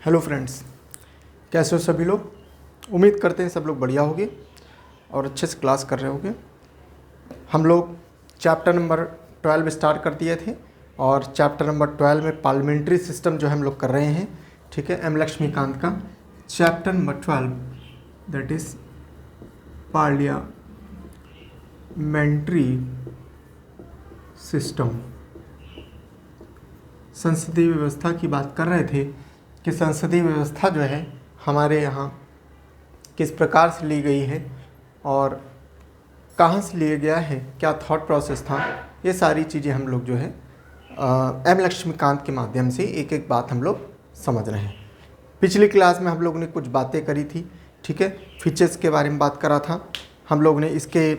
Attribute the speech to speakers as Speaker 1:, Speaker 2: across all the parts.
Speaker 1: Hello friends, कैसे हो सभी लोग। उम्मीद करते हैं सब लोग बढ़िया होंगे और अच्छे से क्लास कर रहे होंगे। हम लोग चैप्टर नंबर 12 स्टार्ट कर दिए थे और चैप्टर नंबर 12 में पार्लियामेंट्री सिस्टम जो हम लोग कर रहे हैं, ठीक है। एम लक्ष्मीकांत का chapter number 12 that is parliamentary system, संसदीय व्यवस्था की बात कर रहे थे कि संसदीय व्यवस्था जो है हमारे यहाँ किस प्रकार से ली गई है और कहाँ से लिया गया है, क्या थॉट प्रोसेस था, ये सारी चीज़ें हम लोग जो है एम लक्ष्मीकांत के माध्यम से एक एक बात हम लोग समझ रहे हैं। पिछली क्लास में हम लोग ने कुछ बातें करी थी, ठीक है। फीचर्स के बारे में बात करा था हम लोग ने, इसके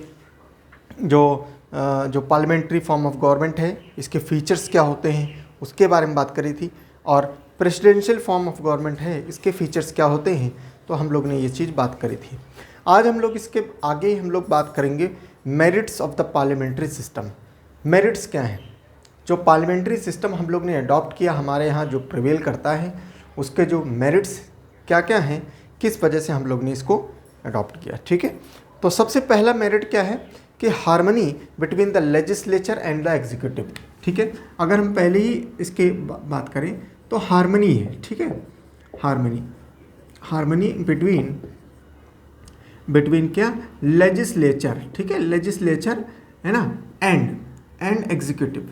Speaker 1: जो पार्लियामेंट्री फॉर्म ऑफ गवर्नमेंट है, इसके फीचर्स क्या होते हैं उसके बारे में बात करी थी। और प्रेसिडेंशियल फॉर्म ऑफ गवर्नमेंट है, इसके फीचर्स क्या होते हैं, तो हम लोग ने ये चीज़ बात करी थी। आज हम लोग इसके आगे हम लोग बात करेंगे merits of the parliamentary system. Merits क्या हैं, जो पार्लियामेंट्री सिस्टम हम लोग ने अडॉप्ट किया, हमारे यहाँ जो प्रिवेल करता है, उसके जो मेरिट्स क्या क्या हैं, किस वजह से हम लोग ने इसको अडॉप्ट किया, ठीक है। तो सबसे पहला मेरिट क्या है कि harmony between the legislature and the executive, ठीक है। अगर हम पहले ही इसके बात करें तो हार्मनी है, ठीक है। हार्मनी बिटवीन क्या, लेजिस्लेचर, ठीक है, लेजिस्लेचर है ना, एंड एग्जीक्यूटिव।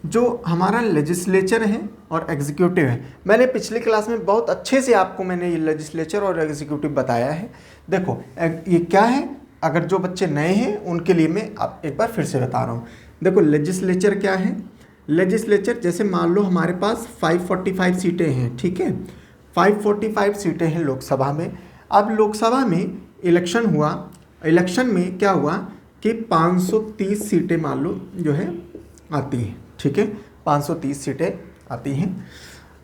Speaker 1: जो हमारा लेजिस्लेचर है और एग्जीक्यूटिव है, मैंने पिछली क्लास में बहुत अच्छे से आपको मैंने ये लेजिस्लेचर और एग्जीक्यूटिव बताया है। देखो ये क्या है, अगर जो बच्चे नए हैं उनके लिए मैं आप एक बार फिर से बता रहा हूँ। देखो लेजिस्लेचर क्या है, लेजिस्लेचर जैसे मान लो हमारे पास 545 सीटें हैं, ठीक है। 545 सीटें हैं लोकसभा में। अब लोकसभा में इलेक्शन हुआ, इलेक्शन में क्या हुआ कि 530 सीटें मान लो जो है आती हैं, ठीक है। 530 सीटें आती हैं।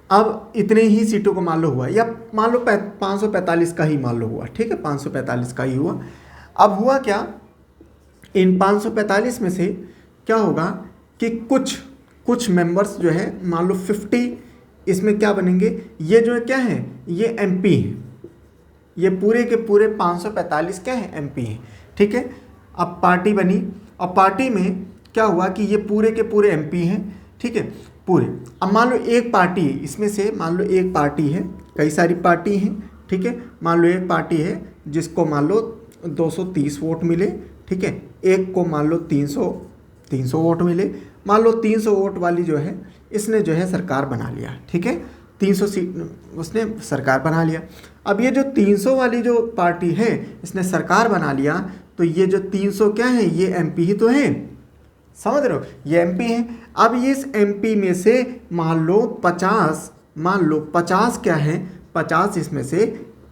Speaker 1: अब इतने ही सीटों को मान लो हुआ, या मान लो 545 का ही मान लो हुआ, ठीक है, 545 का ही हुआ। अब हुआ क्या, इन 545 में से क्या होगा कि कुछ मेंबर्स जो है मान लो 50 इसमें क्या बनेंगे, ये जो है क्या है, ये एमपी हैं, ये पूरे के पूरे 545 क्या है, एमपी हैं, ठीक है। अब पार्टी बनी और पार्टी में क्या हुआ कि ये पूरे के पूरे एमपी हैं, ठीक है, पूरे। अब मान लो एक पार्टी है, इसमें से मान लो एक पार्टी है, कई सारी पार्टी हैं, ठीक है। मान लो एक पार्टी है जिसको मान लो 230 वोट मिले, ठीक है। एक को मान लो 300 वोट मिले। मान लो 300 वोट वाली जो है इसने जो है सरकार बना लिया, ठीक है। 300 सीट उसने सरकार बना लिया। अब ये जो 300 वाली जो पार्टी है इसने सरकार बना लिया, तो ये जो 300 क्या है, ये एमपी ही तो है, समझ रहे हो, ये एमपी हैं। अब ये इस एमपी में से मान लो 50 क्या है, 50 इसमें से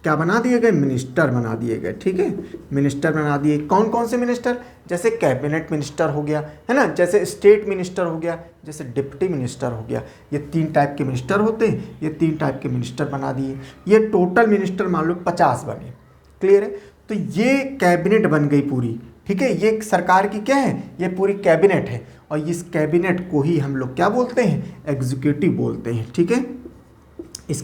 Speaker 1: क्या बना दिए गए, मिनिस्टर बना दिए गए, ठीक है। मिनिस्टर बना दिए, कौन कौन से मिनिस्टर, जैसे कैबिनेट मिनिस्टर हो गया है ना, जैसे स्टेट मिनिस्टर हो गया, जैसे डिप्टी मिनिस्टर हो गया। ये 3 टाइप के मिनिस्टर होते हैं, ये 3 टाइप के मिनिस्टर बना दिए। ये टोटल मिनिस्टर मान लो 50 बने, क्लियर है। तो ये कैबिनेट बन गई पूरी, ठीक है। ये सरकार की क्या है, ये पूरी कैबिनेट है, और इस कैबिनेट को ही हम लोग क्या बोलते हैं, एग्जीक्यूटिव बोलते हैं, ठीक है। इस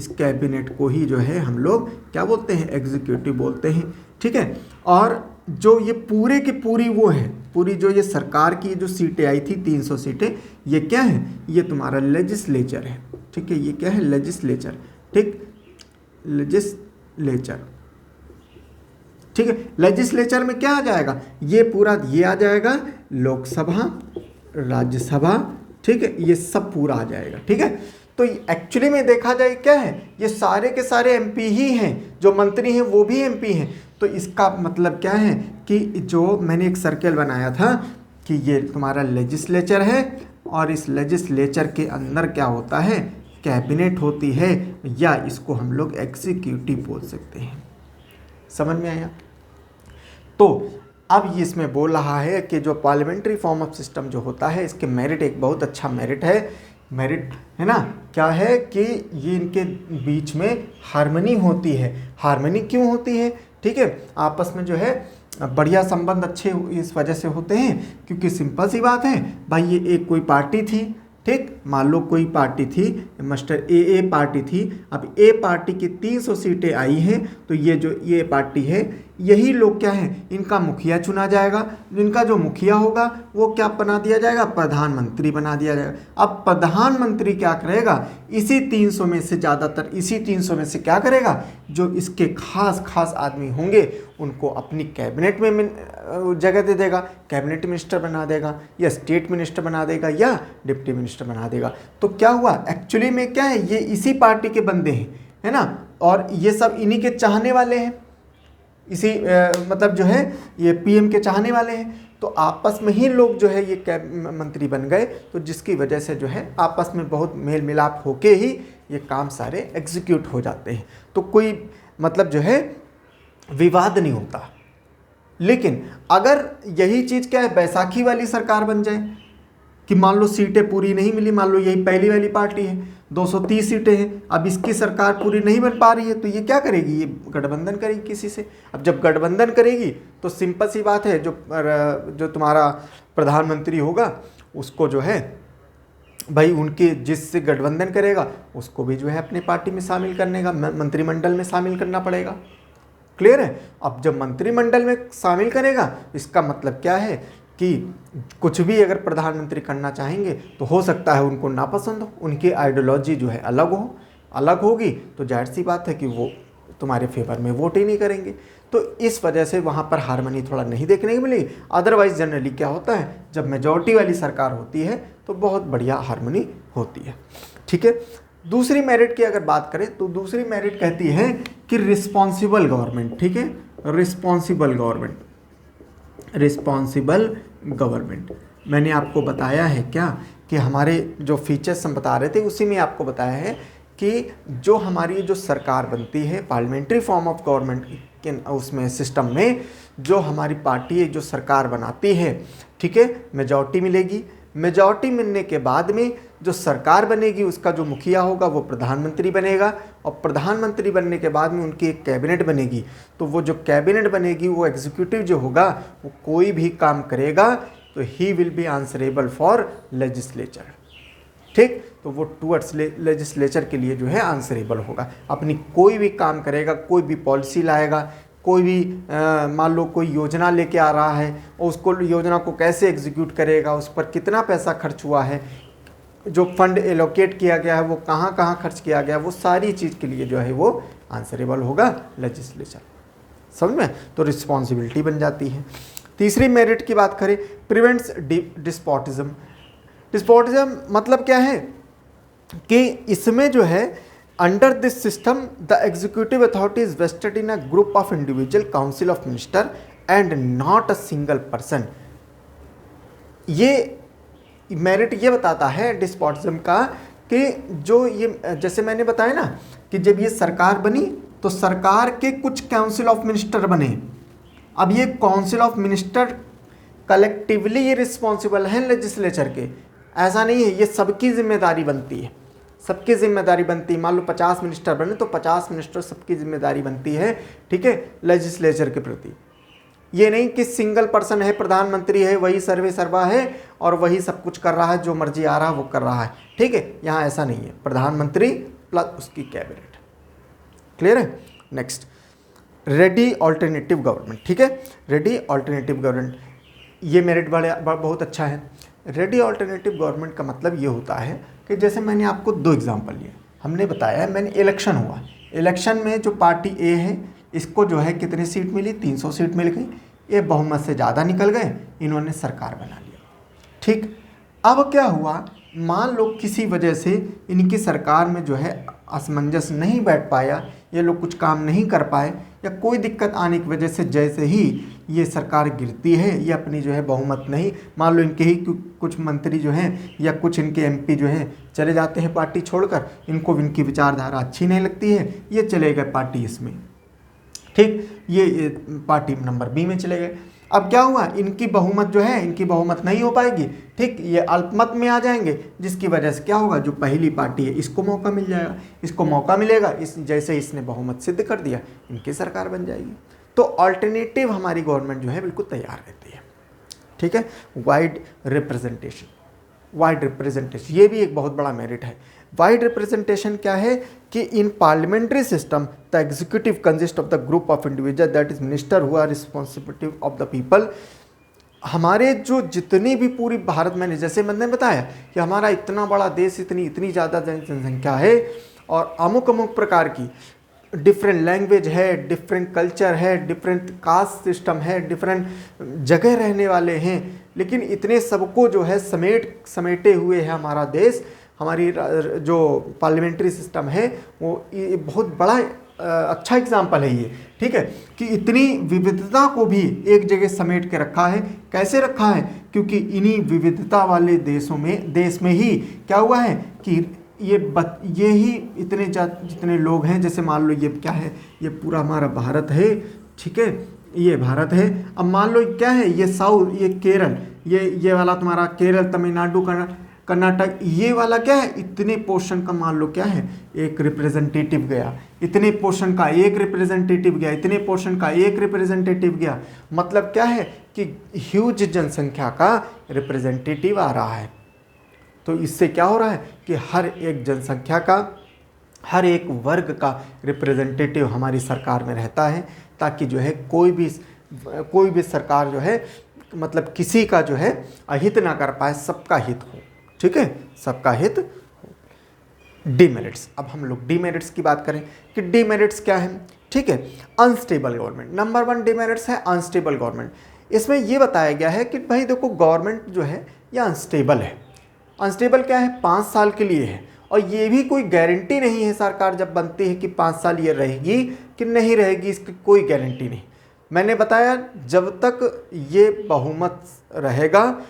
Speaker 1: कैबिनेट को ही जो है हम लोग क्या बोलते हैं, एग्जीक्यूटिव बोलते हैं, ठीक है। और जो ये पूरे की पूरी वो है, पूरी जो ये सरकार की जो सीटें आई थी 300 सीटें, ये क्या है, ये तुम्हारा लेजिस्लेचर है, ठीक है। ये क्या है, लेजिस्लेचर, ठीक, लेजिस्लेचर, ठीक है। लेजिस्लेचर में क्या आ जाएगा, ये पूरा ये आ जाएगा, लोकसभा, राज्यसभा, ठीक है, ये सब पूरा आ जाएगा, ठीक है। तो एक्चुअली में देखा जाए क्या है, ये सारे के सारे एमपी ही हैं, जो मंत्री हैं वो भी एमपी हैं। तो इसका मतलब क्या है कि जो मैंने एक सर्कल बनाया था कि ये तुम्हारा लेजिस्लेचर है, और इस लेजिस्लेचर के अंदर क्या होता है, कैबिनेट होती है, या इसको हम लोग एग्जीक्यूटिव बोल सकते हैं। समझ में आया। तो अब ये इसमें बोल रहा है कि जो पार्लियामेंट्री फॉर्म ऑफ सिस्टम जो होता है, इसके मेरिट एक बहुत अच्छा मेरिट है ना, क्या है कि ये इनके बीच में हार्मनी होती है। हार्मनी क्यों होती है, ठीक है, आपस में जो है बढ़िया संबंध अच्छे इस वजह से होते हैं क्योंकि सिंपल सी बात है भाई, ये एक कोई पार्टी थी, ठीक, मान लो कोई पार्टी थी, मास्टर ए पार्टी थी, अब ए पार्टी की 300 सीटें आई हैं, तो ये जो ये पार्टी है, यही लोग क्या हैं, इनका मुखिया चुना जाएगा। इनका जो मुखिया होगा वो क्या बना दिया जाएगा, प्रधानमंत्री बना दिया जाएगा। अब प्रधानमंत्री क्या करेगा, इसी 300 में से ज़्यादातर इसी 300 में से क्या करेगा, जो इसके खास खास आदमी होंगे उनको अपनी कैबिनेट में जगह दे देगा, कैबिनेट मिनिस्टर बना देगा, या स्टेट मिनिस्टर बना देगा, या डिप्टी मिनिस्टर बना देगा। तो क्या हुआ, एक्चुअली में क्या है, ये इसी पार्टी के बंदे हैं, है ना, और ये सब इन्हीं के चाहने वाले हैं, इसी मतलब जो है ये पीएम के चाहने वाले हैं। तो आपस में ही लोग जो है ये मंत्री बन गए, तो जिसकी वजह से जो है आपस में बहुत मेल मिलाप होके ही ये काम सारे एग्जीक्यूट हो जाते हैं। तो कोई मतलब जो है विवाद नहीं होता। लेकिन अगर यही चीज़ क्या है, बैसाखी वाली सरकार बन जाए कि मान लो सीटें पूरी नहीं मिली, मान लो यही पहली वाली पार्टी है, 230 सीटें हैं, अब इसकी सरकार पूरी नहीं बन पा रही है, तो ये क्या करेगी, ये गठबंधन करेगी किसी से। अब जब गठबंधन करेगी तो सिंपल सी बात है, जो तुम्हारा प्रधानमंत्री होगा उसको जो है भाई उनके जिससे गठबंधन करेगा उसको भी जो है अपने पार्टी में शामिल करने का, मंत्रिमंडल में शामिल करना पड़ेगा। क्लियर है। अब जब मंत्रिमंडल में शामिल करेगा, इसका मतलब क्या है कि कुछ भी अगर प्रधानमंत्री करना चाहेंगे तो हो सकता है उनको नापसंद हो, उनकी आइडियोलॉजी जो है अलग होगी, तो जाहिर सी बात है कि वो तुम्हारे फेवर में वोट ही नहीं करेंगे। तो इस वजह से वहाँ पर हार्मनी थोड़ा नहीं देखने को मिलेगी। अदरवाइज जनरली क्या होता है, जब मेजॉरिटी वाली सरकार होती है तो बहुत बढ़िया हार्मनी होती है। ठीक है। दूसरी मेरिट की अगर बात करें तो दूसरी मेरिट कहती है कि रिस्पॉन्सिबल गवर्नमेंट। ठीक है, रिस्पॉन्सिबल गवर्नमेंट मैंने आपको बताया है क्या कि हमारे जो फीचर्स हम बता रहे थे उसी में आपको बताया है कि जो हमारी जो सरकार बनती है पार्लियामेंट्री फॉर्म ऑफ गवर्नमेंट के उसमें सिस्टम में जो हमारी पार्टी है जो सरकार बनाती है, ठीक है, मेजॉरिटी मिलेगी। मेजॉरिटी मिलने के बाद में जो सरकार बनेगी उसका जो मुखिया होगा वो प्रधानमंत्री बनेगा, और प्रधानमंत्री बनने के बाद में उनकी एक कैबिनेट बनेगी। तो वो जो कैबिनेट बनेगी वो एग्जीक्यूटिव जो होगा वो कोई भी काम करेगा तो he will be answerable for legislature. ठीक, तो वो टूवर्ड्स लेजिस्लेचर के लिए जो है आंसरेबल होगा। अपनी कोई भी काम करेगा, कोई भी पॉलिसी लाएगा, कोई भी मान लो कोई योजना लेके आ रहा है और उसको योजना को कैसे एग्जीक्यूट करेगा, उस पर कितना पैसा खर्च हुआ है, जो फंड एलोकेट किया गया है वो कहाँ कहाँ खर्च किया गया, वो सारी चीज़ के लिए जो है वो आंसरेबल होगा लेजिस्लेचर। समझ में, तो रिस्पॉन्सिबिलिटी बन जाती है। तीसरी मेरिट की बात करें, प्रिवेंट्स डिस्पोटिज्म। डिस्पोटिज्म मतलब क्या है कि इसमें जो है under this system the executive authority is vested in a group of individual council of minister and not a single person. ये मेरिट ये बताता है डिस्पोटिज्म का कि जो ये जैसे मैंने बताया ना कि जब ये सरकार बनी तो सरकार के कुछ काउंसिल ऑफ मिनिस्टर बने। अब ये काउंसिल ऑफ मिनिस्टर कलेक्टिवली ये रिस्पॉन्सिबल हैं लेजिस्लेचर के, ऐसा नहीं है, ये सबकी जिम्मेदारी बनती है, सबकी जिम्मेदारी बनती है। मान लो 50 मिनिस्टर बने तो 50 मिनिस्टर सबकी जिम्मेदारी बनती है, ठीक है, लेजिस्लेचर के प्रति। ये नहीं कि सिंगल पर्सन है, प्रधानमंत्री है, वही सर्वा है और वही सब कुछ कर रहा है, जो मर्जी आ रहा है वो कर रहा है। ठीक है, यहाँ ऐसा नहीं है, प्रधानमंत्री प्लस उसकी कैबिनेट। क्लियर है। Next, ready alternative government. ठीक है, रेडी ऑल्टरनेटिव गवर्नमेंट, ये मेरिट बहुत अच्छा है। रेडी ऑल्टरनेटिव गवर्नमेंट का मतलब ये होता है कि जैसे मैंने आपको 2 एग्जांपल लिए, हमने बताया है, मैंने इलेक्शन हुआ, इलेक्शन में जो पार्टी ए है इसको जो है कितनी सीट मिली, 300 सीट मिल गई, ये बहुमत से ज़्यादा निकल गए, इन्होंने सरकार बना लिया। ठीक, अब क्या हुआ, मान लो किसी वजह से इनकी सरकार में जो है असमंजस नहीं बैठ पाया, ये लोग कुछ काम नहीं कर पाए, या कोई दिक्कत आने की वजह से जैसे ही ये सरकार गिरती है, ये अपनी जो है बहुमत नहीं, मान लो इनके ही कुछ मंत्री जो हैं या कुछ इनके एमपी जो हैं चले जाते हैं पार्टी छोड़कर, इनको इनकी विचारधारा अच्छी नहीं लगती है, ये चले गए पार्टी इसमें। ठीक, ये पार्टी नंबर बी में चले गए। अब क्या हुआ, इनकी बहुमत जो है, इनकी बहुमत नहीं हो पाएगी। ठीक, ये अल्पमत में आ जाएंगे, जिसकी वजह से क्या होगा, जो पहली पार्टी है इसको मौका मिल जाएगा, इसको मौका मिलेगा, इस जैसे इसने बहुमत सिद्ध कर दिया इनकी सरकार बन जाएगी। तो अल्टरनेटिव हमारी गवर्नमेंट जो है बिल्कुल तैयार रहती है। ठीक है, वाइड रिप्रेजेंटेशन। वाइड रिप्रेजेंटेशन, ये भी एक बहुत बड़ा मेरिट है। वाइड रिप्रेजेंटेशन क्या है कि इन parliamentary system the executive consist of the group of individual that is minister who our responsibility of the people. हमारे जो जितनी भी पूरी भारत में, जैसे मैंने बताया कि हमारा इतना बड़ा देश, इतनी ज़्यादा जनसंख्या है और अमुक अमुक प्रकार की डिफरेंट लैंग्वेज है, डिफरेंट कल्चर है, डिफरेंट कास्ट सिस्टम है, डिफरेंट जगह रहने वाले हैं, लेकिन इतने सबको जो है समेटे हुए है हमारा देश। हमारी जो पार्लियामेंट्री सिस्टम है वो ये बहुत बड़ा अच्छा एग्जाम्पल है ये, ठीक है, कि इतनी विविधता को भी एक जगह समेट के रखा है। कैसे रखा है? क्योंकि इन्हीं विविधता वाले देश में ही क्या हुआ है कि ये ही इतने जितने लोग हैं, जैसे मान लो ये क्या है, ये पूरा हमारा भारत है, ठीक है, ये भारत है। अब मान लो क्या है, ये साउथ, ये केरल, ये वाला तुम्हारा केरल, तमिलनाडु, कर्नाटक, ये वाला क्या है, इतने पोर्शन का मान लो क्या है एक रिप्रेजेंटेटिव गया, इतने पोर्शन का एक रिप्रेजेंटेटिव गया, इतने पोर्शन का एक रिप्रेजेंटेटिव गया। मतलब क्या है कि ह्यूज जनसंख्या का रिप्रेजेंटेटिव आ रहा है। तो इससे क्या हो रहा है कि हर एक जनसंख्या का, हर एक वर्ग का रिप्रेजेंटेटिव हमारी सरकार में रहता है, ताकि जो है कोई भी सरकार जो है मतलब किसी का जो है अहित ना कर पाए, सबका हित हो, ठीक है, सबका हित हो। डीमेरिट्स, अब हम लोग डीमेरिट्स की बात करें कि डीमेरिट्स क्या है, ठीक है। अनस्टेबल गवर्नमेंट, नंबर 1 डीमेरिट्स है अनस्टेबल गवर्नमेंट। इसमें यह बताया गया है कि भाई देखो गवर्नमेंट जो है यह अनस्टेबल है। अनस्टेबल क्या है? 5 साल के लिए है, और ये भी कोई गारंटी नहीं है सरकार जब बनती है कि 5 साल ये रहेगी कि नहीं रहेगी, इसकी कोई गारंटी नहीं। मैंने बताया जब तक ये बहुमत रहेगा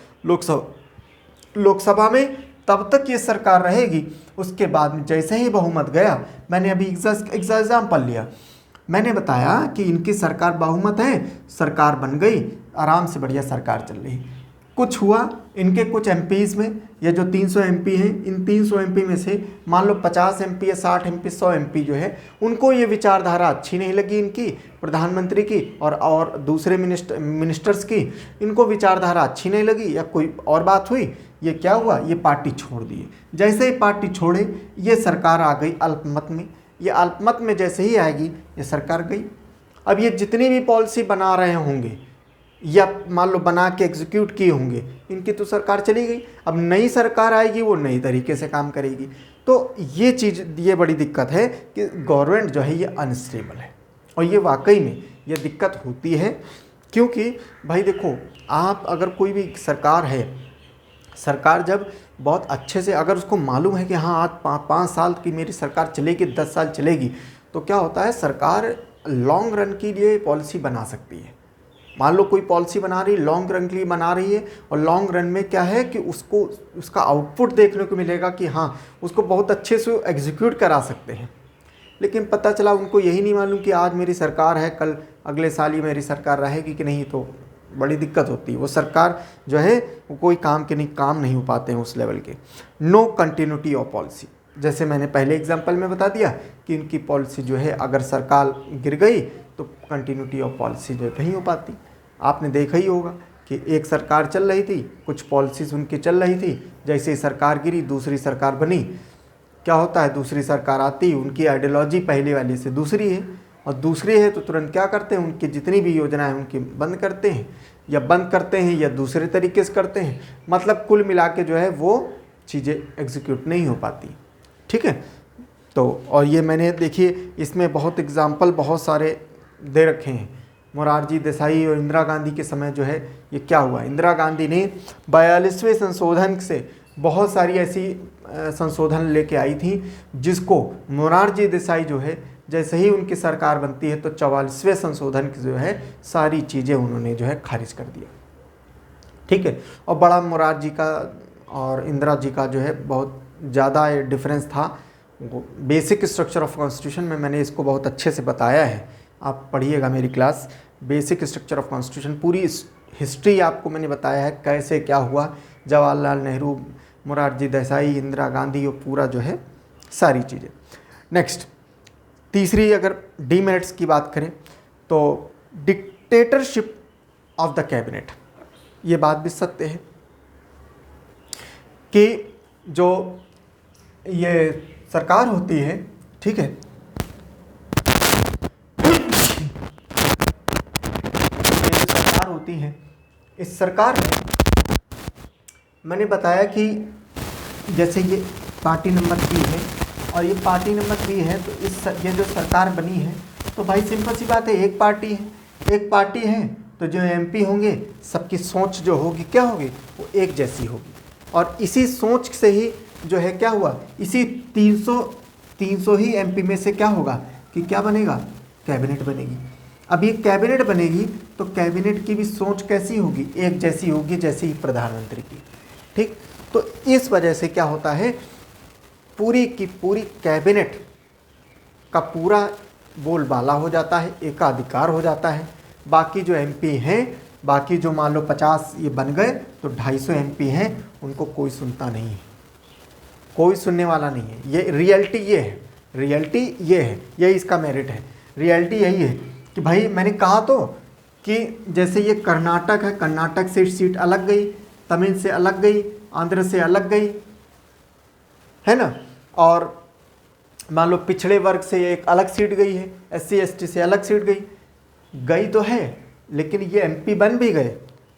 Speaker 1: लोकसभा में तब तक ये सरकार रहेगी। उसके बाद में जैसे ही बहुमत गया, मैंने अभी एग्जाम्पल लिया, मैंने बताया कि इनकी सरकार बहुमत है, सरकार बन गई, आराम से बढ़िया सरकार चल रही। कुछ हुआ इनके कुछ एमपीज़ में, ये जो 300 एमपी हैं, इन 300 एमपी में से मान लो 50 एमपी या 60 एमपी 100 एमपी जो है उनको ये विचारधारा अच्छी नहीं लगी इनकी, प्रधानमंत्री की और दूसरे मिनिस्टर्स की, इनको विचारधारा अच्छी नहीं लगी या कोई और बात हुई, ये क्या हुआ, ये पार्टी छोड़ दिए। जैसे ही पार्टी छोड़े, ये सरकार आ गई अल्पमत में। ये अल्पमत में जैसे ही आएगी ये सरकार गई। अब ये जितनी भी पॉलिसी बना रहे होंगे या मान लो बना के एग्जीक्यूट किए होंगे, इनकी तो सरकार चली गई। अब नई सरकार आएगी, वो नई तरीके से काम करेगी। तो ये बड़ी दिक्कत है कि गवर्नमेंट जो है ये अनस्टेबल है, और ये वाकई में ये दिक्कत होती है। क्योंकि भाई देखो, आप अगर कोई भी सरकार है, सरकार जब बहुत अच्छे से, अगर उसको मालूम है कि हाँ आज 5 साल की मेरी सरकार चलेगी, 10 साल चलेगी, तो क्या होता है, सरकार लॉन्ग रन के लिए पॉलिसी बना सकती है। मान लो कोई पॉलिसी बना रही है, लॉन्ग रन के लिए बना रही है, और लॉन्ग रन में क्या है कि उसको उसका आउटपुट देखने को मिलेगा कि हाँ उसको बहुत अच्छे से एग्जीक्यूट करा सकते हैं। लेकिन पता चला उनको यही नहीं मालूम कि आज मेरी सरकार है, कल अगले साल ही मेरी सरकार रहेगी कि नहीं, तो बड़ी दिक्कत होती है। वो सरकार जो है वो कोई काम नहीं हो पाते हैं उस लेवल के। नो कंटिन्यूटी ऑफ पॉलिसी, जैसे मैंने पहले एग्जाम्पल में बता दिया कि इनकी पॉलिसी जो है अगर सरकार गिर गई तो कंटिन्यूटी ऑफ पॉलिसी जो नहीं हो पाती। आपने देखा ही होगा कि एक सरकार चल रही थी, कुछ पॉलिसीज़ उनकी चल रही थी, जैसे ही सरकार गिरी दूसरी सरकार बनी, क्या होता है, दूसरी सरकार आती, उनकी आइडियोलॉजी पहले वाली से दूसरी है, और दूसरी है तो तुरंत क्या करते हैं, उनकी जितनी भी योजनाएं उनकी बंद करते हैं या दूसरे तरीके से करते हैं। मतलब कुल मिला के जो है वो चीज़ें एग्जीक्यूट नहीं हो पाती, ठीक है। तो और ये मैंने देखिए इसमें बहुत एग्जाम्पल बहुत सारे दे रखे हैं। मोरारजी देसाई और इंदिरा गांधी के समय जो है ये क्या हुआ, इंदिरा गांधी ने 42वें संशोधन से बहुत सारी ऐसी संशोधन लेके आई थी, जिसको मोरारजी देसाई जो है जैसे ही उनकी सरकार बनती है तो 44वें संशोधन की जो है सारी चीज़ें उन्होंने जो है खारिज कर दिया, ठीक है। और बड़ा मोरारजी का और इंदिरा जी का जो है बहुत ज़्यादा डिफरेंस था। बेसिक स्ट्रक्चर ऑफ कॉन्स्टिट्यूशन में मैंने इसको बहुत अच्छे से बताया है, आप पढ़िएगा मेरी class basic structure of constitution. पूरी हिस्ट्री आपको मैंने बताया है, कैसे क्या हुआ, जवाहरलाल नेहरू, मोरारजी देसाई, इंदिरा गांधी, वो पूरा जो है सारी चीज़ें। नेक्स्ट, तीसरी अगर डीमेरिट्स की बात करें तो डिक्टेटरशिप ऑफ द कैबिनेट, ये बात भी सत्य है। कि जो ये सरकार होती है, ठीक है, ये जो सरकार होती है, इस सरकार में मैंने बताया कि जैसे ये पार्टी नंबर बी है और ये पार्टी नंबर बी है, तो ये जो सरकार बनी है, तो भाई सिंपल सी बात है, एक पार्टी है तो जो एमपी होंगे सबकी सोच जो होगी क्या होगी, वो एक जैसी होगी। और इसी सोच से ही जो है क्या हुआ, इसी 300 ही एमपी में से क्या होगा कि क्या बनेगा, कैबिनेट बनेगी। अब ये कैबिनेट बनेगी तो कैबिनेट की भी सोच कैसी होगी, एक जैसी होगी जैसे ही प्रधानमंत्री की, ठीक। तो इस वजह से क्या होता है, पूरी की पूरी कैबिनेट का पूरा बोलबाला हो जाता है, एकाधिकार हो जाता है। बाकी जो एमपी हैं, बाकी जो मान लो 50 ये बन गए तो 250 एमपी हैं, उनको कोई सुनता नहीं है, कोई सुनने वाला नहीं है। ये रियलिटी ये है, यही इसका मेरिट है। रियलिटी यही है कि भाई मैंने कहा तो कि जैसे ये कर्नाटक है, कर्नाटक से सीट अलग गई, तमिल से अलग गई, आंध्र से अलग गई, है ना, और मान लो पिछड़े वर्ग से एक अलग सीट गई है, SC ST से अलग सीट गई तो है, लेकिन ये एमपी बन भी गए,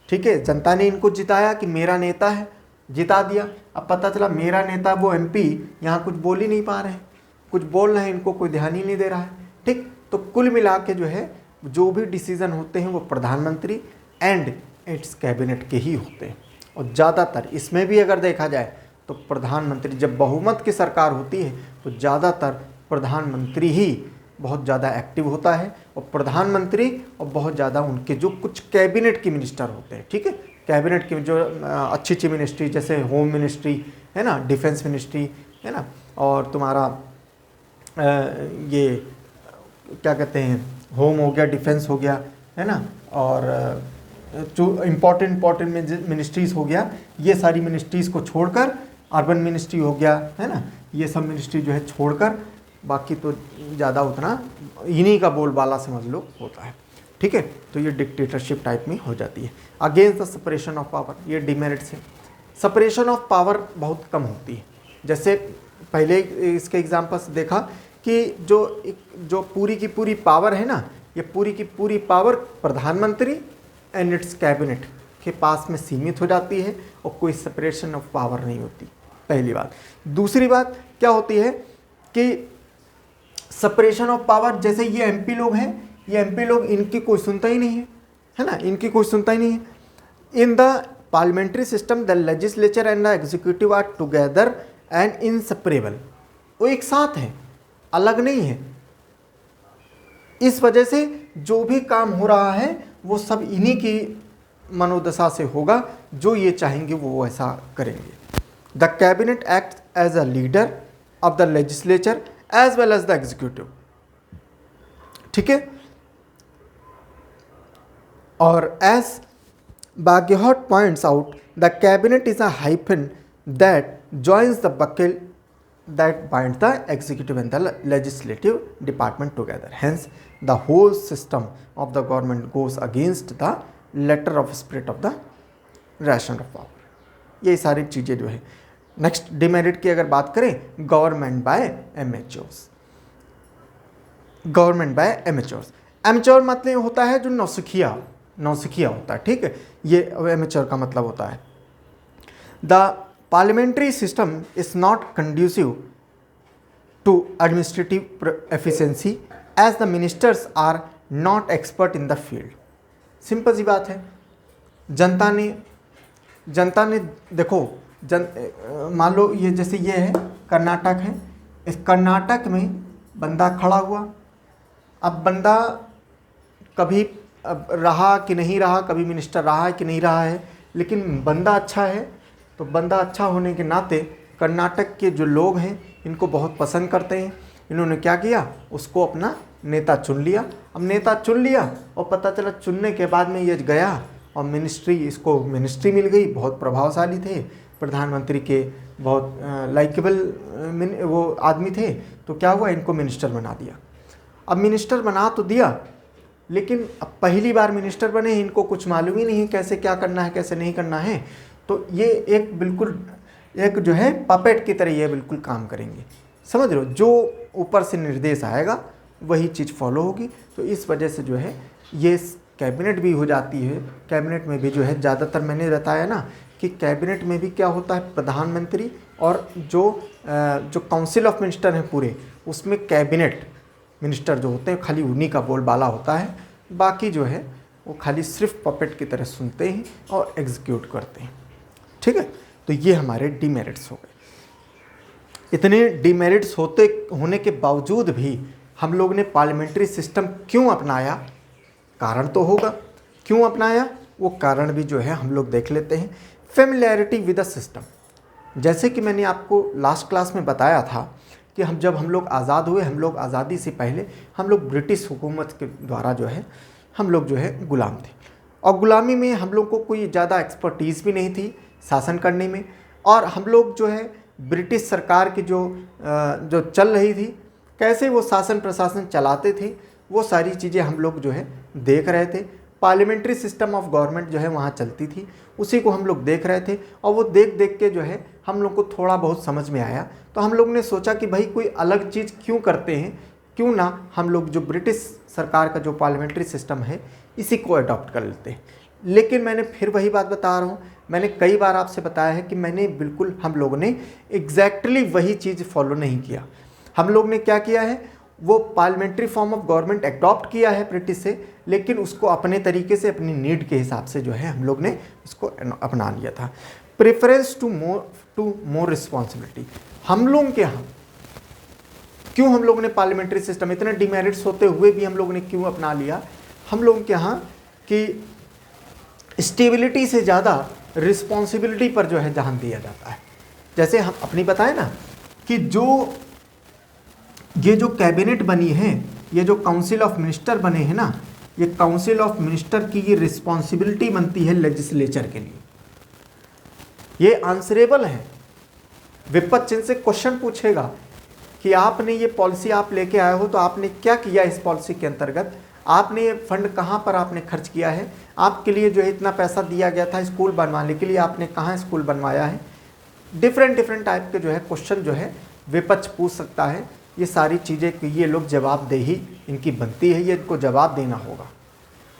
Speaker 1: ठीक है। जनता ने इनको जिताया कि मेरा नेता है, जिता दिया। अब पता चला मेरा नेता वो एमपी यहाँ कुछ बोल ही नहीं पा रहे हैं, कुछ बोल रहे हैं, इनको कोई ध्यान ही नहीं दे रहा है, ठीक। तो कुल मिला के जो है जो भी डिसीज़न होते हैं वो प्रधानमंत्री एंड इट्स कैबिनेट के ही होते हैं। और ज़्यादातर इसमें भी अगर देखा जाए तो प्रधानमंत्री, जब बहुमत की सरकार होती है तो ज़्यादातर प्रधानमंत्री ही बहुत ज़्यादा एक्टिव होता है, और प्रधानमंत्री और बहुत ज़्यादा उनके जो कुछ कैबिनेट के मिनिस्टर होते हैं, ठीक है, कैबिनेट की जो अच्छी मिनिस्ट्री जैसे होम मिनिस्ट्री है ना, डिफेंस मिनिस्ट्री है ना, और तुम्हारा ये क्या कहते हैं, होम हो गया, डिफेंस हो गया, है ना, और जो इम्पॉर्टेंट मिनिस्ट्रीज़ हो गया, ये सारी मिनिस्ट्रीज़ को छोड़कर अर्बन मिनिस्ट्री हो गया, है ना, ये सब मिनिस्ट्री जो है छोड़कर बाकी तो ज़्यादा उतना इन्हीं का बोलबाला समझ लो होता है, ठीक है। तो ये डिक्टेटरशिप टाइप में हो जाती है। Against the separation of power, ये डिमेरिट्स है। सेपरेशन ऑफ पावर बहुत कम होती है। जैसे पहले इसके एग्जाम्पल्स देखा कि जो पूरी की पूरी पावर है ना, ये पूरी की पूरी पावर प्रधानमंत्री एंड इट्स कैबिनेट के पास में सीमित हो जाती है और कोई सेपरेशन ऑफ पावर नहीं होती, पहली बात। दूसरी बात क्या होती है कि सेपरेशन ऑफ पावर, जैसे ये एमपी लोग हैं, ये एमपी लोग इनकी कोई सुनता ही नहीं है ना, इनकी कोई सुनता ही नहीं है। In the parliamentary system the legislature and the executive are together and inseparable, वो एक साथ हैं, अलग नहीं है। इस वजह से जो भी काम हो रहा है वो सब इन्हीं की मनोदशा से होगा, जो ये चाहेंगे वो ऐसा करेंगे। The cabinet act as a leader of the legislature as well as the executive, ठीक है। और as Bagehot points out, the cabinet is a hyphen that joins the buckle that binds the executive and the legislative department together. Hence, the whole system of the government goes against the letter of spirit of the ration of power. ये सारी चीज़ें जो है। Next demerit की अगर बात करें, government by amateurs. Government by amateurs, amateur मतलब होता है जो नौसिखिया होता है, ठीक है, ये एमेच्योर का मतलब होता है। The parliamentary system is not conducive to administrative efficiency as the ministers are not expert in the field. Simple सी बात है, जनता ने देखो, मान लो ये जैसे ये है कर्नाटक है, इस कर्नाटक में बंदा खड़ा हुआ, अब बंदा कभी रहा कि नहीं रहा, कभी मिनिस्टर रहा है कि नहीं रहा है, लेकिन बंदा अच्छा है, तो बंदा अच्छा होने के नाते कर्नाटक के जो लोग हैं इनको बहुत पसंद करते हैं। इन्होंने क्या किया, उसको अपना नेता चुन लिया। अब नेता चुन लिया और पता चला चुनने के बाद में ये गया और इसको मिनिस्ट्री मिल गई, बहुत प्रभावशाली थे, प्रधानमंत्री के बहुत लाइकेबल वो आदमी थे, तो क्या हुआ, इनको मिनिस्टर बना दिया। अब मिनिस्टर बना तो दिया, लेकिन अब पहली बार मिनिस्टर बने, इनको कुछ मालूम ही नहीं कैसे क्या करना है, कैसे नहीं करना है। तो ये एक बिल्कुल एक जो है पपेट की तरह ये बिल्कुल काम करेंगे। समझ लो, जो ऊपर से निर्देश आएगा वही चीज़ फॉलो होगी। तो इस वजह से जो है ये कैबिनेट भी हो जाती है। कैबिनेट में भी जो है ज़्यादातर मैंने बताया ना कि कैबिनेट में भी क्या होता है, प्रधानमंत्री और जो काउंसिल ऑफ मिनिस्टर हैं पूरे, उसमें कैबिनेट मिनिस्टर जो होते हैं खाली उन्हीं का बोलबाला होता है। बाकी जो है वो खाली सिर्फ पपेट की तरह सुनते हैं और एग्जीक्यूट करते हैं। ठीक है, तो ये हमारे डीमेरिट्स हो गए। इतने डीमेरिट्स होने के बावजूद भी हम लोग ने पार्लियामेंट्री सिस्टम क्यों अपनाया, कारण तो होगा क्यों अपनाया, वो कारण भी जो है हम लोग देख लेते हैं। फेमिलियरिटी विद द सिस्टम, जैसे कि मैंने आपको लास्ट क्लास में बताया था कि जब हम लोग आज़ाद हुए, हम लोग आज़ादी से पहले हम लोग ब्रिटिश हुकूमत के द्वारा जो है हम लोग जो है गुलाम थे, और गुलामी में हम लोग को कोई ज़्यादा एक्सपर्टीज़ भी नहीं थी शासन करने में। और हम लोग जो है ब्रिटिश सरकार की जो चल रही थी, कैसे वो शासन प्रशासन चलाते थे, वो सारी चीज़ें हम लोग जो है देख रहे थे। पार्लियामेंट्री सिस्टम ऑफ गवर्नमेंट जो है वहाँ चलती थी, उसी को हम लोग देख रहे थे। और वो देख देख के जो है हम लोग को थोड़ा बहुत समझ में आया, तो हम लोग ने सोचा कि भाई कोई अलग चीज़ क्यों करते हैं, क्यों ना हम लोग जो ब्रिटिश सरकार का जो पार्लियामेंट्री सिस्टम है इसी को अडॉप्ट कर लेते हैं। लेकिन मैंने फिर वही बात बता रहा हूँ, मैंने कई बार आपसे बताया है कि हम लोगों ने एग्जैक्टली वही चीज़ फॉलो नहीं किया। हम लोग ने क्या किया है, वो parliamentary form of government adopt किया है ब्रिटिश से, लेकिन उसको अपने तरीके से अपनी नीड के हिसाब से जो है हम लोग ने इसको अपना लिया था। प्रेफरेंस टू मोर रिस्पॉन्सिबिलिटी, हम लोग के यहाँ क्यों हम लोग ने पार्लियामेंट्री सिस्टम इतने डिमेरिट्स होते हुए भी हम लोग ने क्यों अपना लिया, हम लोग के यहाँ कि स्टेबिलिटी से ज़्यादा रिस्पॉन्सिबिलिटी पर जो है ध्यान दिया जाता है। जैसे हम अपनी बताएं ना कि ये जो कैबिनेट बनी है, ये जो काउंसिल ऑफ मिनिस्टर बने हैं ना, ये काउंसिल ऑफ मिनिस्टर की ये रिस्पॉन्सिबिलिटी बनती है लेजिस्लेचर के लिए। ये आंसरेबल है, विपक्ष इनसे क्वेश्चन पूछेगा कि आपने ये पॉलिसी आप लेके आए हो तो आपने क्या किया इस पॉलिसी के अंतर्गत, आपने ये फंड कहाँ पर आपने खर्च किया है, आपके लिए जो है इतना पैसा दिया गया था स्कूल बनवाने के लिए, आपने कहाँ स्कूल बनवाया है। डिफरेंट टाइप के जो है क्वेश्चन जो है विपक्ष पूछ सकता है। ये सारी चीज़ें कि ये लोग जवाबदेही इनकी बनती है, ये इनको जवाब देना होगा।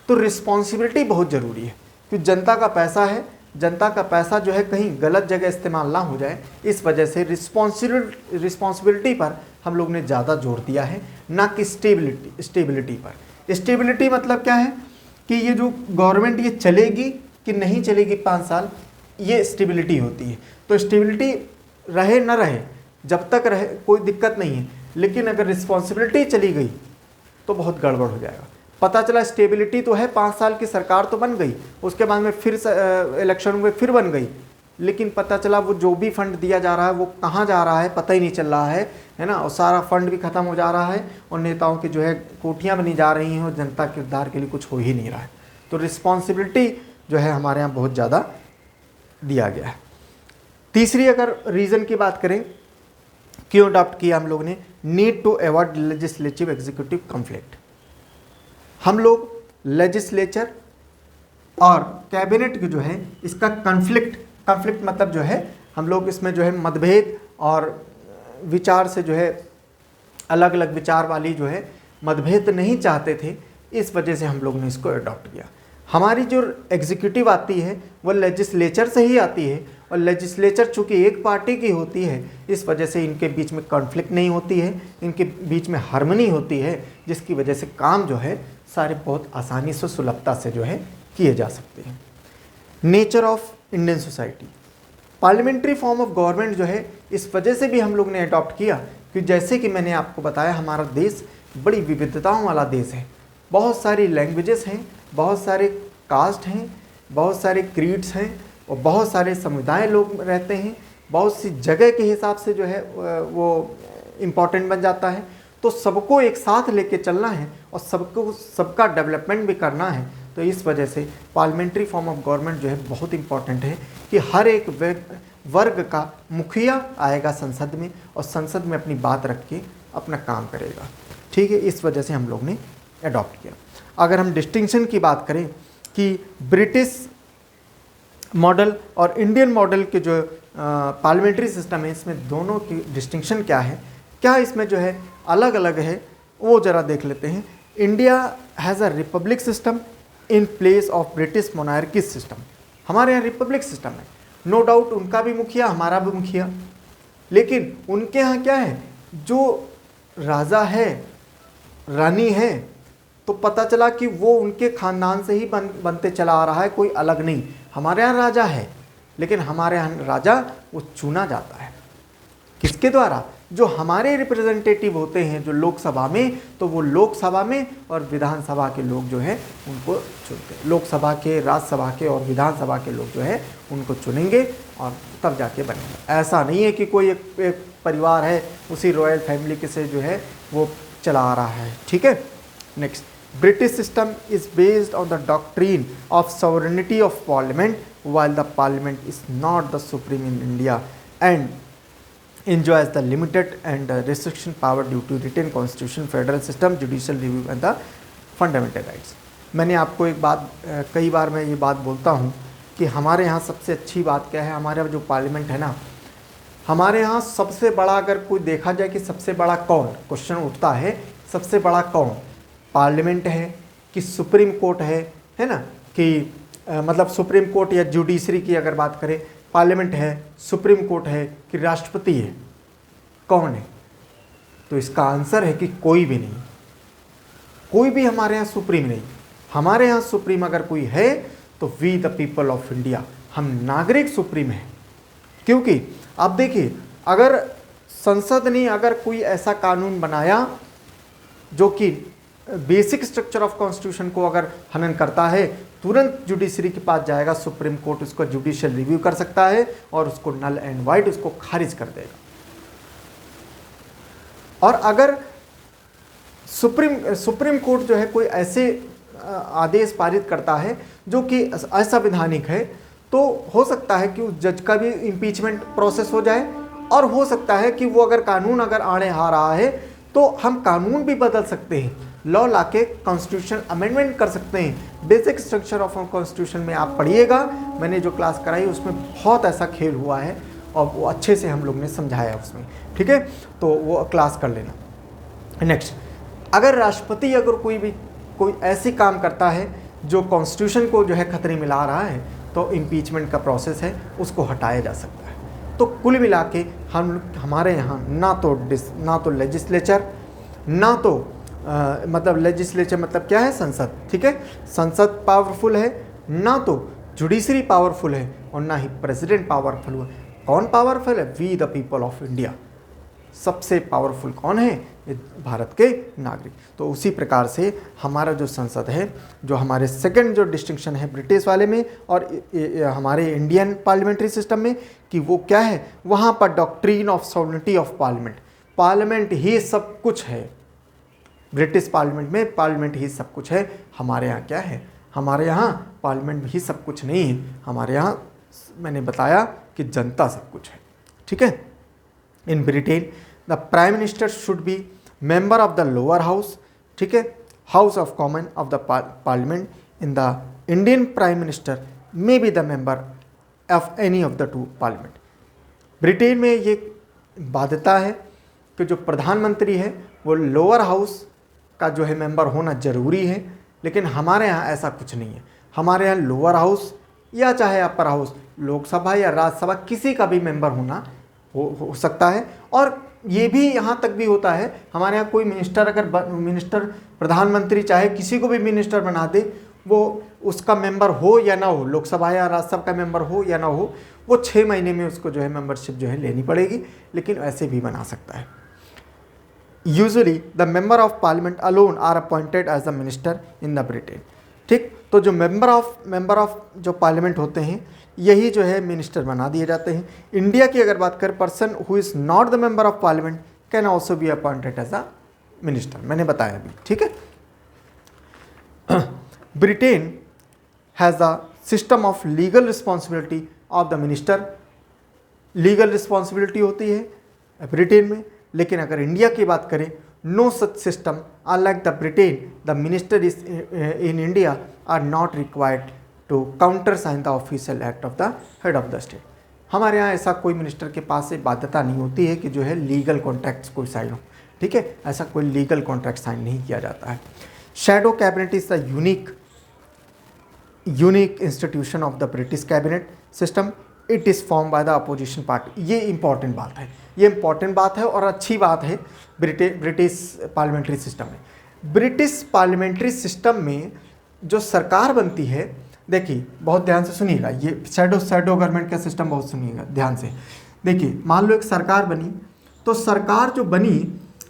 Speaker 1: तो रिस्पॉन्सिबिलिटी बहुत ज़रूरी है, क्योंकि जनता का पैसा है, जनता का पैसा जो है कहीं गलत जगह इस्तेमाल ना हो जाए, इस वजह से रिस्पॉन्सिबिलिटी पर हम लोग ने ज़्यादा जोर दिया है, ना कि स्टेबिलिटी पर। स्टेबिलिटी मतलब क्या है कि ये जो गवर्नमेंट ये चलेगी कि नहीं चलेगी 5 साल, ये स्टेबिलिटी होती है। तो स्टेबिलिटी रहे ना रहे, जब तक रहे कोई दिक्कत नहीं है, लेकिन अगर रिस्पॉन्सिबिलिटी चली गई तो बहुत गड़बड़ हो जाएगा। पता चला स्टेबिलिटी तो है, 5 साल की सरकार तो बन गई, उसके बाद में फिर इलेक्शन में फिर बन गई, लेकिन पता चला वो जो भी फंड दिया जा रहा है वो कहाँ जा रहा है पता ही नहीं चल रहा है ना, और सारा फंड भी ख़त्म हो जा रहा है, और नेताओं की जो है कोठियाँ बनी जा रही हैं, और जनता के उद्धार के लिए कुछ हो ही नहीं रहा है। तो रिस्पॉन्सिबिलिटी जो है हमारे यहाँ बहुत ज़्यादा दिया गया है। तीसरी अगर रीज़न की बात करें क्यों अडॉप्ट किया हम लोग ने, need to avoid legislative executive conflict. हम लोग लेजिस्लेचर और कैबिनेट की जो है इसका कॉन्फ्लिक्ट मतलब जो है हम लोग इसमें जो है मतभेद और विचार से जो है अलग अलग विचार वाली जो है मतभेद नहीं चाहते थे, इस वजह से हम लोग ने इसको अडॉप्ट किया। हमारी जो एग्जीक्यूटिव आती है वो लेजिस्लेचर से ही आती है, और लेजिस्लेचर चूँकि एक पार्टी की होती है, इस वजह से इनके बीच में कॉन्फ्लिक्ट नहीं होती है, इनके बीच में हार्मनी होती है, जिसकी वजह से काम जो है सारे बहुत आसानी से सुलभता से जो है किए जा सकते हैं। Nature of Indian society, parliamentary form of government जो है इस वजह से भी हम लोग ने अडॉप्ट किया कि जैसे कि मैंने आपको बताया हमारा देश बड़ी विविधताओं वाला देश है, बहुत सारी लैंग्वेजेस हैं, बहुत सारे कास्ट हैं, बहुत सारे क्रीड्स हैं, और बहुत सारे समुदाय लोग रहते हैं, बहुत सी जगह के हिसाब से जो है वो इम्पॉर्टेंट बन जाता है। तो सबको एक साथ लेके चलना है और सबका डेवलपमेंट भी करना है। तो इस वजह से पार्लियामेंट्री फॉर्म ऑफ गवर्नमेंट जो है बहुत इम्पॉर्टेंट है कि हर एक वर्ग का मुखिया आएगा संसद में, और संसद में अपनी बात रख के अपना काम करेगा। ठीक है, इस वजह से हम लोग ने अडॉप्ट किया। अगर हम डिस्टिंक्शन की बात करें कि ब्रिटिश मॉडल और इंडियन मॉडल के जो पार्लियामेंट्री सिस्टम है, इसमें दोनों की डिस्टिंक्शन क्या है, क्या इसमें जो है अलग अलग है, वो ज़रा देख लेते हैं। India has a republic system in place of British monarchy system. हमारे यहाँ रिपब्लिक सिस्टम है, नो डाउट उनका भी मुखिया हमारा भी मुखिया, लेकिन उनके यहाँ क्या है, जो राजा है रानी है तो पता चला कि वो उनके खानदान से ही बनते चला आ रहा है, कोई अलग नहीं। हमारे यहाँ राजा है, लेकिन हमारे यहाँ राजा वो चुना जाता है किसके द्वारा, जो हमारे रिप्रेजेंटेटिव होते हैं जो लोकसभा में, तो वो लोकसभा में और विधानसभा के लोग जो है उनको चुनते हैं। लोकसभा के, राज्यसभा के और विधानसभा के लोग जो है उनको चुनेंगे और तब जाके बनेंगे। ऐसा नहीं है कि कोई एक परिवार है उसी रॉयल फैमिली के से जो है वो चला आ रहा है, ठीक है। Next, British system is based on the doctrine of sovereignty of parliament while the parliament is not the supreme in India and enjoys the limited and restriction power due to written constitution, federal system, judicial review and the fundamental rights। मैंने आपको एक बात कई बार मैं ये बात बोलता हूँ कि हमारे यहाँ सबसे अच्छी बात क्या है, हमारा जो पार्लियामेंट है ना, हमारे यहाँ सबसे बड़ा अगर कोई देखा जाए कि सबसे बड़ा कौन, क्वेश्चन उठता है सबसे बड़ा कौन, पार्लियामेंट है कि सुप्रीम कोर्ट है ना, कि मतलब सुप्रीम कोर्ट या जुडिशरी की अगर बात करें, पार्लियामेंट है, सुप्रीम कोर्ट है कि राष्ट्रपति है, कौन है? तो इसका आंसर है कि कोई भी नहीं, कोई भी हमारे यहाँ सुप्रीम नहीं। हमारे यहाँ सुप्रीम अगर कोई है तो we the people of India, हम नागरिक सुप्रीम हैं। क्योंकि आप देखिए, अगर संसद ने अगर कोई ऐसा कानून बनाया जो कि बेसिक स्ट्रक्चर ऑफ कॉन्स्टिट्यूशन को अगर हनन करता है, तुरंत जुडिशरी के पास जाएगा, सुप्रीम कोर्ट उसको जुडिशियल रिव्यू कर सकता है और उसको नल एंड वाइड उसको खारिज कर देगा। और अगर सुप्रीम कोर्ट जो है कोई ऐसे आदेश पारित करता है जो कि असंवैधानिक है, तो हो सकता है कि उस जज का भी इम्पीचमेंट प्रोसेस हो जाए, और हो सकता है कि वो अगर कानून अगर आड़े आ रहा है तो हम कानून भी बदल सकते हैं, लॉ लाके कॉन्स्टिट्यूशन अमेंडमेंट कर सकते हैं। बेसिक स्ट्रक्चर ऑफ कॉन्स्टिट्यूशन में आप पढ़िएगा, मैंने जो क्लास कराई उसमें बहुत ऐसा खेल हुआ है और वो अच्छे से हम लोग ने समझाया उसमें, ठीक है, तो वो क्लास कर लेना। नेक्स्ट, अगर राष्ट्रपति अगर कोई ऐसी काम करता है जो कॉन्स्टिट्यूशन को जो है खतरे में ला रहा है, तो इम्पीचमेंट का प्रोसेस है, उसको हटाया जा सकता है। तो कुल मिला के हमारे यहाँ ना तो लेजिस्लेचर, ना तो मतलब लेजिस्लेचर मतलब क्या है, संसद, ठीक है, संसद पावरफुल है, ना तो जुडिशरी पावरफुल है और ना ही प्रेसिडेंट पावरफुल है। कौन पावरफुल है? We the people of India. सबसे पावरफुल कौन है? ये भारत के नागरिक। तो उसी प्रकार से हमारा जो संसद है, जो हमारे सेकंड जो डिस्टिंक्शन है ब्रिटिश वाले में और हमारे इंडियन पार्लियामेंट्री सिस्टम में, कि वो क्या है, वहाँ पर doctrine of sovereignty of parliament, parliament ही सब कुछ है। ब्रिटिश पार्लियामेंट में पार्लियामेंट ही सब कुछ है। हमारे यहाँ क्या है? हमारे यहाँ पार्लियामेंट ही सब कुछ नहीं है, हमारे यहाँ मैंने बताया कि जनता सब कुछ है, ठीक है। In Britain the prime minister should be member of the lower house, ठीक है, house of common of the parliament. In the Indian prime minister may be the member of any of the two parliament. Britain में ये बाध्यता है कि जो प्रधानमंत्री है वो लोअर हाउस का जो है मेंबर होना जरूरी है, लेकिन हमारे यहाँ ऐसा कुछ नहीं है। हमारे यहाँ लोअर हाउस या चाहे अपर हाउस, लोकसभा या राज्यसभा, किसी का भी मेंबर होना हो सकता है। और ये भी यहाँ तक भी होता है, हमारे यहाँ कोई मिनिस्टर अगर मिनिस्टर प्रधानमंत्री चाहे किसी को भी मिनिस्टर बना दे, वो उसका मेंबर हो या ना हो, लोकसभा या राज्यसभा का मेंबर हो या ना हो, वो 6 महीने में उसको जो है मेंबरशिप जो है लेनी पड़ेगी, लेकिन ऐसे भी बना सकता है। Usually the member of parliament alone are appointed as the minister in the Britain, ठीक। तो जो मेंबर ऑफ जो पार्लियामेंट होते हैं, यही जो है मिनिस्टर बना दिए जाते हैं। इंडिया की अगर बात करें, person who is not the member of parliament can also be appointed as a minister, मैंने बताया अभी, ठीक है। Britain has the system of legal responsibility of the minister, legal responsibility होती है ब्रिटेन में। लेकिन अगर इंडिया की बात करें, no such system, unlike the Britain the minister is in India are not required to countersign the official act of the head of the state. हमारे यहाँ ऐसा कोई मिनिस्टर के पास से बाध्यता नहीं होती है कि जो है लीगल कॉन्ट्रैक्ट कोई साइन हो, ठीक है, ऐसा कोई लीगल कॉन्ट्रैक्ट साइन नहीं किया जाता है। Shadow cabinet is the unique institution of the British cabinet system, it is form by the opposition party. ये इंपॉर्टेंट बात है, ये इंपॉर्टेंट बात है और अच्छी बात है ब्रिटिश पार्लियामेंट्री सिस्टम में। ब्रिटिश पार्लियामेंट्री सिस्टम में जो सरकार बनती है, देखिए बहुत ध्यान से सुनिएगा, ये शैडो गवर्नमेंट का सिस्टम बहुत सुनिएगा ध्यान से। देखिए मान लो एक सरकार बनी, तो सरकार जो बनी,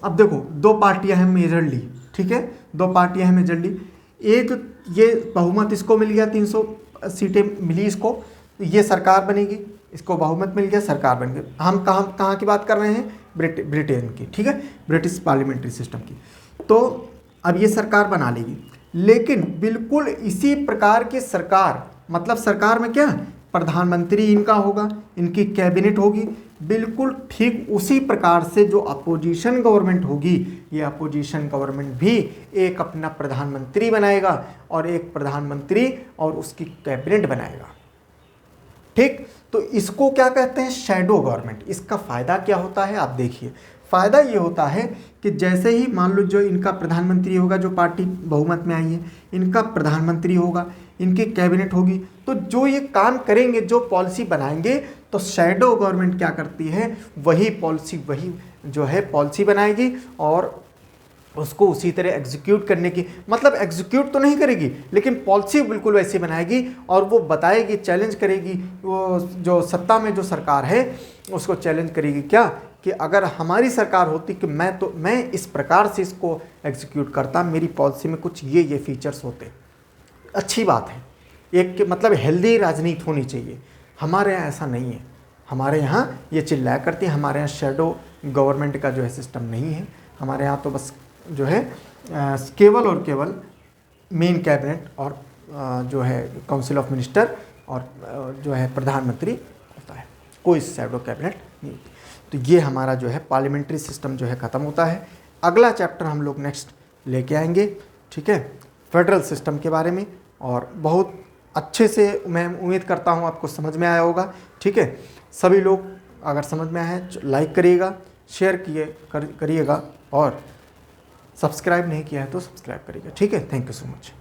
Speaker 1: अब देखो दो पार्टियां हैं मेजरली, ठीक है, दो पार्टियां हैं मेजरली। एक ये बहुमत इसको मिल गया, 300 सीटें मिली इसको, तो ये सरकार बनेगी, इसको बहुमत मिल गया, सरकार बन गई। हम कहाँ की बात कर रहे हैं, ब्रिटेन की, ठीक है, ब्रिटिश पार्लियामेंट्री सिस्टम की। तो अब ये सरकार बना लेगी, लेकिन बिल्कुल इसी प्रकार की सरकार, मतलब सरकार में क्या, प्रधानमंत्री इनका होगा, इनकी कैबिनेट होगी, बिल्कुल ठीक उसी प्रकार से जो अपोजिशन गवर्नमेंट होगी, ये अपोजिशन गवर्नमेंट भी एक अपना प्रधानमंत्री बनाएगा और एक प्रधानमंत्री और उसकी कैबिनेट बनाएगा, ठीक। तो इसको क्या कहते हैं, शैडो गवर्नमेंट। इसका फ़ायदा क्या होता है, आप देखिए, फ़ायदा ये होता है कि जैसे ही मान लो जो इनका प्रधानमंत्री होगा, जो पार्टी बहुमत में आई है, इनका प्रधानमंत्री होगा, इनकी कैबिनेट होगी, तो जो ये काम करेंगे, जो पॉलिसी बनाएंगे, तो शैडो गवर्नमेंट क्या करती है, वही पॉलिसी बनाएगी और उसको उसी तरह एग्जीक्यूट करने की, मतलब एग्जीक्यूट तो नहीं करेगी लेकिन पॉलिसी बिल्कुल वैसी बनाएगी और वो बताएगी, चैलेंज करेगी, वो जो सत्ता में जो सरकार है उसको चैलेंज करेगी, क्या कि अगर हमारी सरकार होती कि मैं इस प्रकार से इसको एग्जीक्यूट करता, मेरी पॉलिसी में कुछ ये फीचर्स होते। अच्छी बात है, एक मतलब हेल्दी राजनीति होनी चाहिए। हमारे यहाँ ऐसा नहीं है, हमारे यहाँ ये चिल्लाया करती है, हमारे यहाँ शैडो गवर्नमेंट का जो है सिस्टम नहीं है। हमारे यहाँ तो बस जो है केवल और केवल मेन कैबिनेट और जो है काउंसिल ऑफ मिनिस्टर और जो है प्रधानमंत्री होता है, कोई शैडो कैबिनेट नहीं होती। तो ये हमारा जो है पार्लियामेंट्री सिस्टम जो है ख़त्म होता है। अगला चैप्टर हम लोग नेक्स्ट लेके आएंगे, ठीक है, फेडरल सिस्टम के बारे में, और बहुत अच्छे से मैं उम्मीद करता हूँ आपको समझ में आया होगा, ठीक है। सभी लोग अगर समझ में आया है लाइक करिएगा, शेयर करिएगा और सब्सक्राइब नहीं किया है तो सब्सक्राइब करिएगा, ठीक है। Thank you so much.